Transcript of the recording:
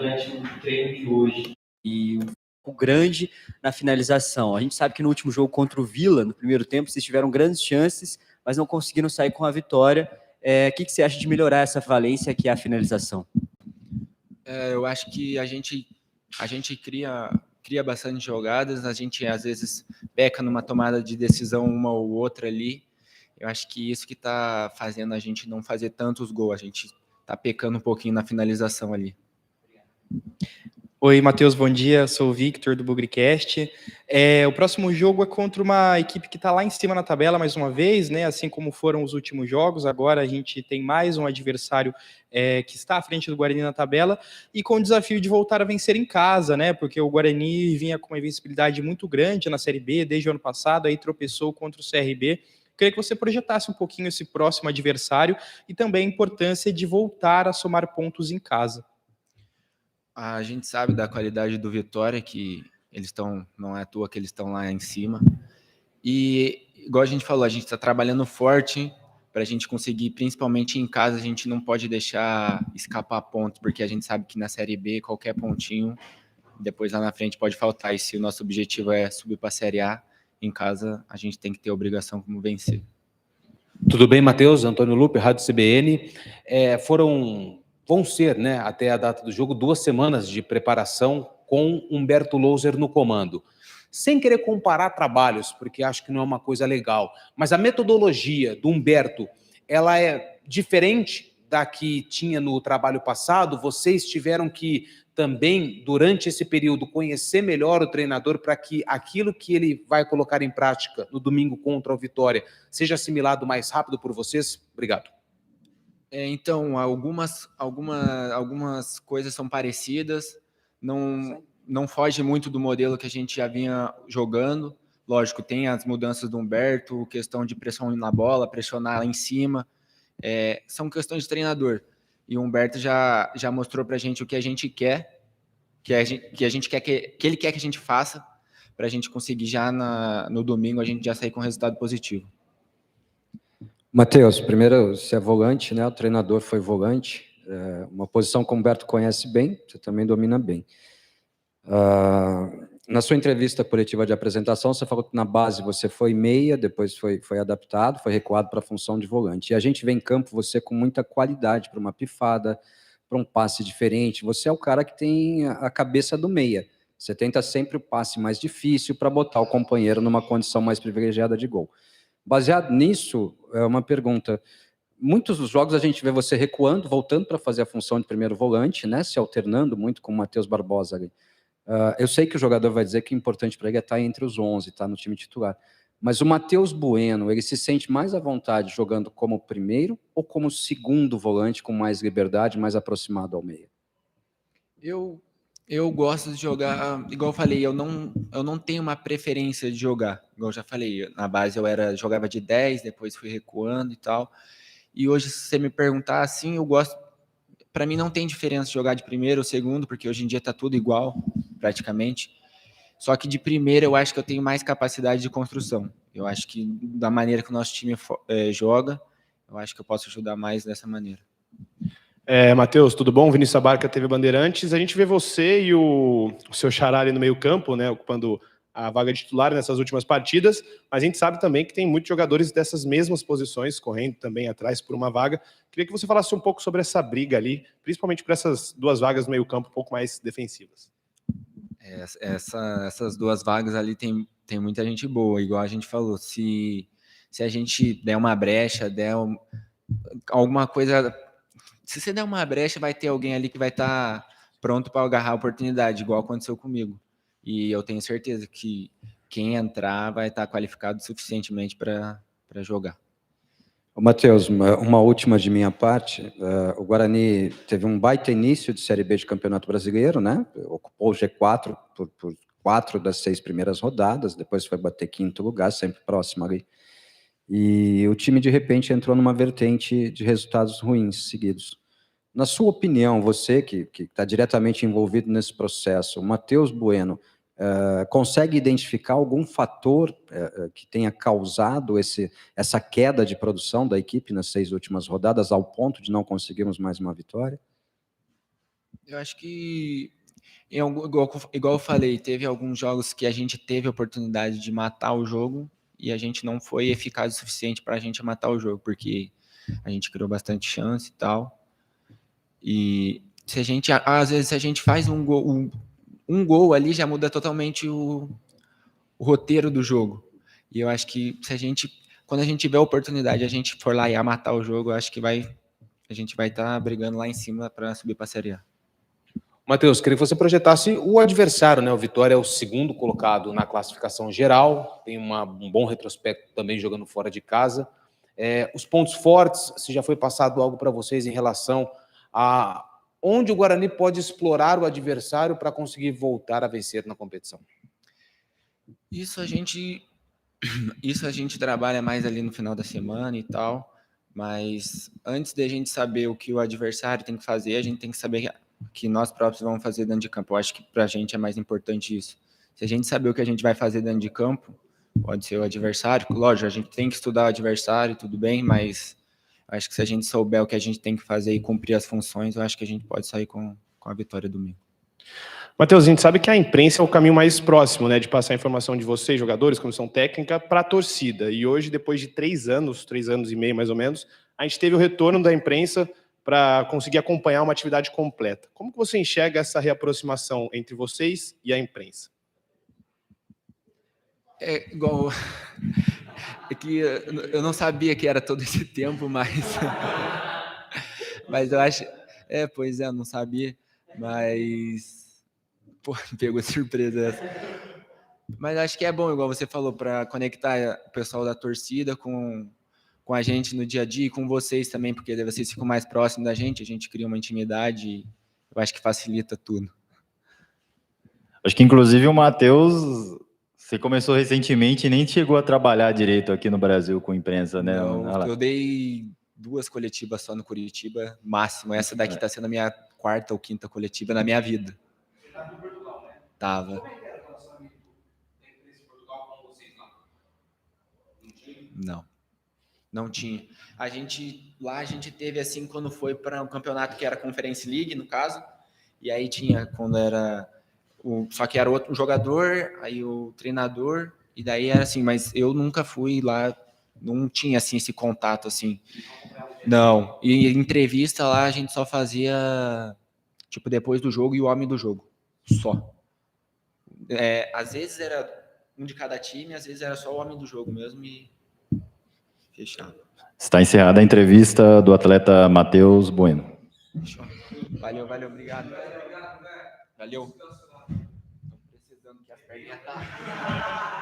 durante o treino de hoje. E o grande na finalização. A gente sabe que no último jogo contra o Vila, no primeiro tempo, vocês tiveram grandes chances, mas não conseguiram sair com a vitória. O que você acha de melhorar essa valência que é a finalização? Eu acho que a gente cria bastante jogadas, a gente às vezes peca numa tomada de decisão uma ou outra ali. Eu acho que isso que está fazendo a gente não fazer tantos gols, a gente está pecando um pouquinho na finalização ali. Oi, Matheus, bom dia, sou o Victor do Bugricast. O próximo jogo é contra uma equipe que está lá em cima na tabela mais uma vez, né? Assim como foram os últimos jogos, agora a gente tem mais um adversário que está à frente do Guarani na tabela e com o desafio de voltar a vencer em casa, né? Porque o Guarani vinha com uma invencibilidade muito grande na Série B desde o ano passado, aí tropeçou contra o CRB. Queria que você projetasse um pouquinho esse próximo adversário e também a importância de voltar a somar pontos em casa. A gente sabe da qualidade do Vitória, que eles estão, não é à toa que eles estão lá em cima. E, igual a gente falou, a gente está trabalhando forte para a gente conseguir, principalmente em casa, a gente não pode deixar escapar pontos, porque a gente sabe que na Série B, qualquer pontinho, depois lá na frente pode faltar. E se o nosso objetivo é subir para a Série A, em casa a gente tem que ter a obrigação como vencer. Tudo bem, Matheus? Antônio Lupe, Rádio CBN. Vão ser, né, até a data do jogo, 2 semanas de preparação com Humberto Louser no comando. Sem querer comparar trabalhos, porque acho que não é uma coisa legal, mas a metodologia do Humberto, ela é diferente da que tinha no trabalho passado? Vocês tiveram que também, durante esse período, conhecer melhor o treinador para que aquilo que ele vai colocar em prática no domingo contra o Vitória seja assimilado mais rápido por vocês? Obrigado. Então, algumas coisas são parecidas, não foge muito do modelo que a gente já vinha jogando. Lógico, tem as mudanças do Humberto, questão de pressão na bola, pressionar lá em cima, são questões de treinador. E o Humberto já mostrou para a gente o que a gente quer, que ele quer que a gente faça, para a gente conseguir já no domingo a gente já sair com resultado positivo. Matheus, primeiro, você é volante, né? O treinador foi volante, uma posição que o Humberto conhece bem, você também domina bem. Na sua entrevista coletiva de apresentação, você falou que na base você foi meia, depois foi adaptado, foi recuado para a função de volante. E a gente vê em campo você com muita qualidade para uma pifada, para um passe diferente. Você é o cara que tem a cabeça do meia. Você tenta sempre o passe mais difícil para botar o companheiro numa condição mais privilegiada de gol. Baseado nisso, é uma pergunta. Muitos dos jogos a gente vê você recuando, voltando para fazer a função de primeiro volante, né, se alternando muito com o Matheus Barbosa ali. Eu sei que o jogador vai dizer que o importante para ele é estar entre os 11, estar no time titular. Mas o Matheus Bueno, ele se sente mais à vontade jogando como primeiro ou como segundo volante, com mais liberdade, mais aproximado ao meio? Eu gosto de jogar, igual eu falei, eu não tenho uma preferência de jogar. Igual eu já falei, na base eu jogava de 10, depois fui recuando e tal. E hoje, se você me perguntar assim, eu gosto. Para mim não tem diferença de jogar de primeiro ou segundo, porque hoje em dia tá tudo igual, praticamente. Só que de primeiro eu acho que eu tenho mais capacidade de construção. Eu acho que da maneira que o nosso time joga, eu acho que eu posso ajudar mais dessa maneira. Matheus, tudo bom? Vinícius Abarca, TV Bandeirantes. A gente vê você e o seu xará ali no meio campo, né, ocupando a vaga de titular nessas últimas partidas, mas a gente sabe também que tem muitos jogadores dessas mesmas posições, correndo também atrás por uma vaga. Queria que você falasse um pouco sobre essa briga ali, principalmente por essas 2 vagas no meio campo um pouco mais defensivas. Essas 2 vagas ali tem muita gente boa, igual a gente falou. Se a gente der uma brecha, alguma coisa... Se você der uma brecha, vai ter alguém ali que vai estar pronto para agarrar a oportunidade, igual aconteceu comigo. E eu tenho certeza que quem entrar vai estar qualificado suficientemente para jogar. Matheus, uma última de minha parte. O Guarani teve um baita início de Série B de Campeonato Brasileiro, né? Ocupou o G4 por 4 das 6 primeiras rodadas, depois foi bater 5º lugar, sempre próximo ali. E o time, de repente, entrou numa vertente de resultados ruins seguidos. Na sua opinião, você que está diretamente envolvido nesse processo, o Matheus Bueno, consegue identificar algum fator que tenha causado essa queda de produção da equipe nas 6 últimas rodadas, ao ponto de não conseguirmos mais uma vitória? Eu acho que, igual eu falei, teve alguns jogos que a gente teve a oportunidade de matar o jogo e a gente não foi eficaz o suficiente para a gente matar o jogo, porque a gente criou bastante chance e tal. E se a gente, às vezes, se a gente faz um gol ali, já muda totalmente o roteiro do jogo. E eu acho que quando a gente tiver a oportunidade, a gente for lá e matar o jogo, eu acho que a gente vai estar brigando lá em cima para subir para a Série A. Matheus, queria que você projetasse o adversário, né? O Vitória é o segundo colocado na classificação geral, tem um bom retrospecto também jogando fora de casa. Os pontos fortes, se já foi passado algo para vocês em relação a onde o Guarani pode explorar o adversário para conseguir voltar a vencer na competição? Isso a gente trabalha mais ali no final da semana e tal, mas antes de a gente saber o que o adversário tem que fazer, a gente tem que saber que nós próprios vamos fazer dentro de campo. Eu acho que para a gente é mais importante isso. Se a gente saber o que a gente vai fazer dentro de campo, pode ser o adversário, lógico, a gente tem que estudar o adversário, tudo bem, mas acho que se a gente souber o que a gente tem que fazer e cumprir as funções, eu acho que a gente pode sair com a vitória domingo. Matheus, a gente sabe que a imprensa é o caminho mais próximo, né, de passar a informação de vocês, jogadores, comissão técnica, para a torcida. E hoje, depois de 3 anos e meio mais ou menos, a gente teve o retorno da imprensa para conseguir acompanhar uma atividade completa. Como que você enxerga essa reaproximação entre vocês e a imprensa? É igual... É que eu não sabia que era todo esse tempo, mas eu acho... Pois é, eu não sabia, mas... Pô, pegou surpresa essa. Mas acho que é bom, igual você falou, para conectar o pessoal da torcida com a gente no dia a dia e com vocês também, porque vocês ficam mais próximos da gente, a gente cria uma intimidade e eu acho que facilita tudo. Acho que, inclusive, o Matheus, você começou recentemente e nem chegou a trabalhar direito aqui no Brasil com imprensa, né? Não, eu dei 2 coletivas só no Curitiba, máximo. Essa daqui está sendo a minha 4ª ou 5ª coletiva na minha vida. Você estava em Portugal, né? Tava. Como é que era o relacionamento da imprensa em Portugal com vocês lá? Não tinha? Não tinha. A gente teve assim quando foi para um campeonato que era Conference League, no caso, e aí tinha quando era só que era outro jogador, aí o treinador, e daí era assim, mas eu nunca fui lá, não tinha assim esse contato assim. Não. E entrevista lá a gente só fazia tipo depois do jogo e o homem do jogo, só. Às vezes era um de cada time, às vezes era só o homem do jogo mesmo e fechado. Está encerrada a entrevista do atleta Matheus Bueno. Valeu, obrigado. Valeu. Estão precisando que as perninhas tá.